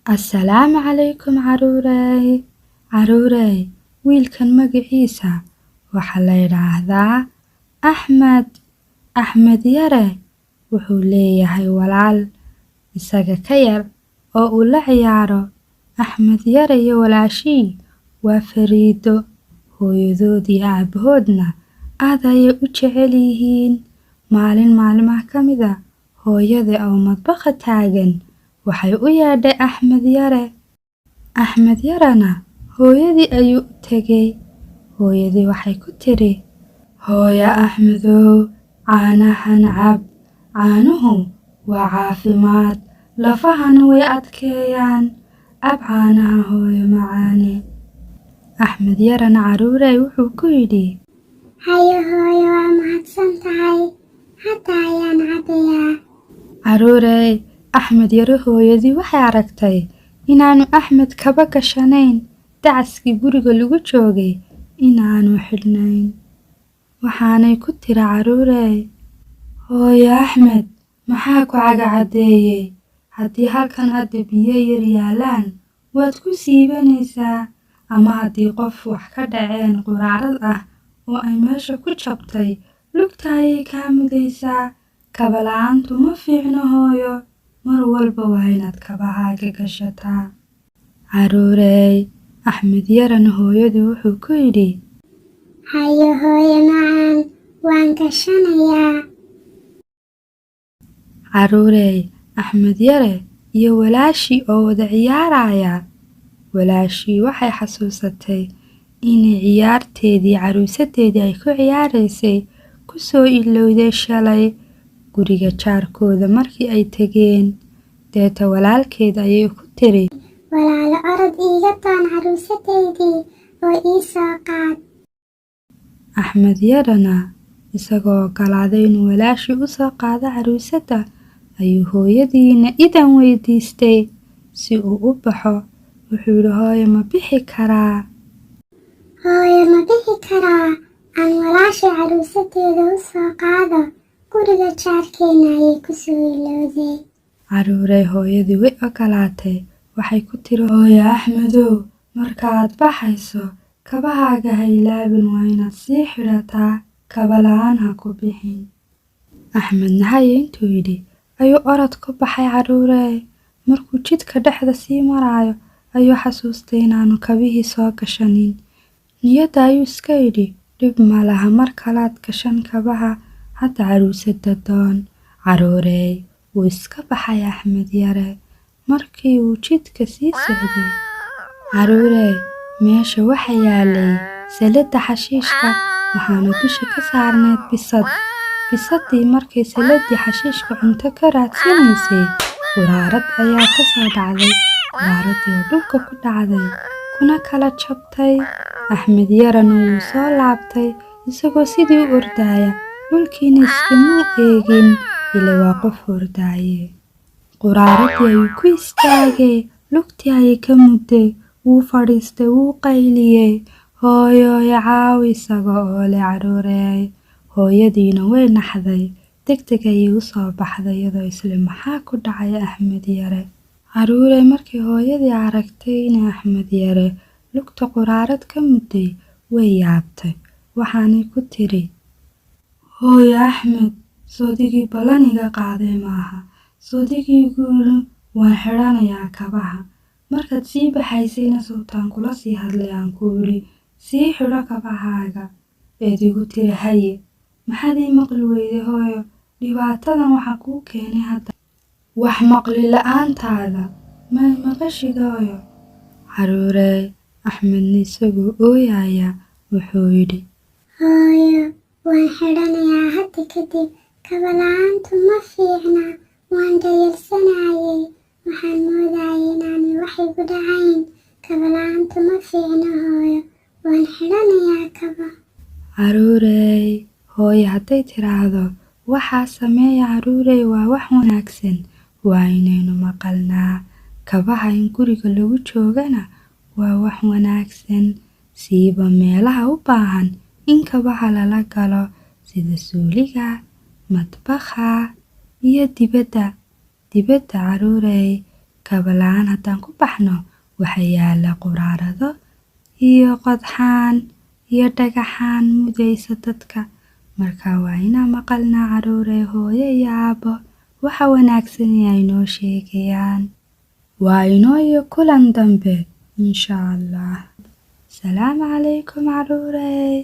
Assalaamu calaykum caruurey. Caruurey, wiilkan magaciisa waxaa la yidhaahdaa Axmed. Axmed yare wuxuu leeyahay walaal isaga ka yar oo uu la ciyaaro. Axmed yare iyo walaashii waa Fariido. Hooyadood iyo aabahoodna aad ayay u jecel yihiin. Maalin maalmaha ka mid ah, hooyada oo madbaxa taagan waxay u yeedhay Axmed yare. Axmed yarena hooyadii ayuu u tegay. Hooyadii waxay ku tiri, hooyo Axmedow, caanahan cab. Caanuhu waa caafimaad, lafahana way adkeeyaan. Cab caanaha hooyo macaane. Axmed yarena caruurey wuxuu ku yidhi, hayo hooyo, waa mahadsan tahay, hadda ayaan cabayaa. caruurey, Axmed yare hooyadii waxay aragtay inaanu Axmed kaba gashanayn, dacaskii guriga lagu joogay inaanu xidhnayn. Waxaanay ku tiri caruurey, hooyo Axmed maxaa ku cagacadeeyey? Haddii halkan hadda biyo yar yaalaan waad ku siibanaysaa, ama haddii qof wax ka dhaceen quraarad ah oo ay meesha ku jabtay, lugta ayay kaa mudaysaa. Kaba la'aantu ma fiicno hooyo, mar walba waa inaad kabahaaga gashataa. caruurey, Axmed yarena hooyadii wuxuu ku yidhi, hayo hooyo macaan, waan gashanayaa. caruurey, Axmed yare iyo walaashii oo wada ciyaaraya. Walaashii waxay xasuusatay inay ciyaarteedii caruusadeedii ay ku ciyaaraysay ku soo ilowday shalay guriga jaarkooda markii ay tegeen. Deeta walaalkeed ayay ku tiri, walaalo orod iiga doon caruusadeydii oo ii soo qaad. Axmed yarena isagoo ogolaaday inuu walaashii u soo qaado caruusadda ayuu hooyadiina idan weydiistay si uu u baxo. Wuxuu yidhi, hooyo ma bixi karaa? hooyo ma bixi karaa? aan walaashay caruusadeeda u soo qaado, guriga jaarkeena ayay ku soo ilowday. caruurey, hooyadii way ogolaatay. waxay ku tiri, hooyo Axmedow, markaaad baxayso kabahaaga ha ilaabin, waa inaad sii xidhataa, kaba la'aan ha ku bixin. Axmedna haye intuu yidhi ayuu orod ku baxay. caruurey, markuu jidka dhexda sii maraayo ayuu xasuustay inaanu kabihii soo gashanin. Niyadda ayuu iska yidhi, dhib ma laha, mar kalaad gashan kabaha, hadda caruusadda doon. caruurey, wuu iska baxay Axmed yare. Markii uu jidka sii socday, caruurey, meesha waxa yaalay salada xashiishka, waxaana dusha ka saarneyd bisad. bisadii markay saladii xashiishka cunto ka raadsanaysay, quraarad ayaa ka soo dhacday. quraaradii oo dhulka ku dhacday kuna kala jabtay. Axmed yarena wuu soo laabtay isagoo sidii u ordaaya, dhulkiina iskamuu eegin, ila waa qof ordaaye. quraaradii ayuu ku istaagay, lugtii ayay ka mudday, wuu fadhiistay, wuu qayliyey, hooyooy caawi isaga oo leh. caruurey, hooyadiina way naxday, degdeg ayay u soo baxday iyadoo isle maxaa ku dhacay Axmed yare. caruurey, markii hooyadii aragtay in Axmed yare lugta quraarad ka mudday way yaabtay. waxaanay ku tiri, hooyo Axmed, soodigii ballaniga qaaday maaha, soodigii guuli waan xidhanayaa kabaha. markaad sii baxaysayna sawtaan kula sii hadlay aan ku yidhi sii xidho kabahaaga, eed igu tiri haye. maxaad ii maqli weyday hooyo? dhibaatadan waxaa kuu keenay hadda wax maqli la'aantaada, may maqashid hooyo? caruurey, Axmedna isagoo ooyaya wuxuu yidhi, hooyo, waan xidhanayaa hadda kadib, kaba la'aantu ma fiicna, waan dayalsanayay, waxaan moodayay inaanay wax igu dhacayn. kaba la'aantu ma fiicna hooyo, waan xidhanayaa kaba. caruurey, hooyo hadday tiraahdo waxaa sameeya caruurey waa wax wanaagsan, waa inaynu maqalnaa. kabaha in guriga lagu joogana waa wax wanaagsan, siiba meelaha u baahan in kabaha lala galo sida suuliga, madbaxa iyo dibadda. caruurey, kaba la'aan haddaan ku baxno waxaa yaala quraarado iyo qodxaan iyo dhagaxaan mudaysa dadka. Marka waa inaan maqalnaa carruurey hooyo iyo aabbo waxa wanaagsan ee ay noo sheegayaan. Waa inoo iyo kulan dambe insha Allah. Salaamu calaykum carruurey.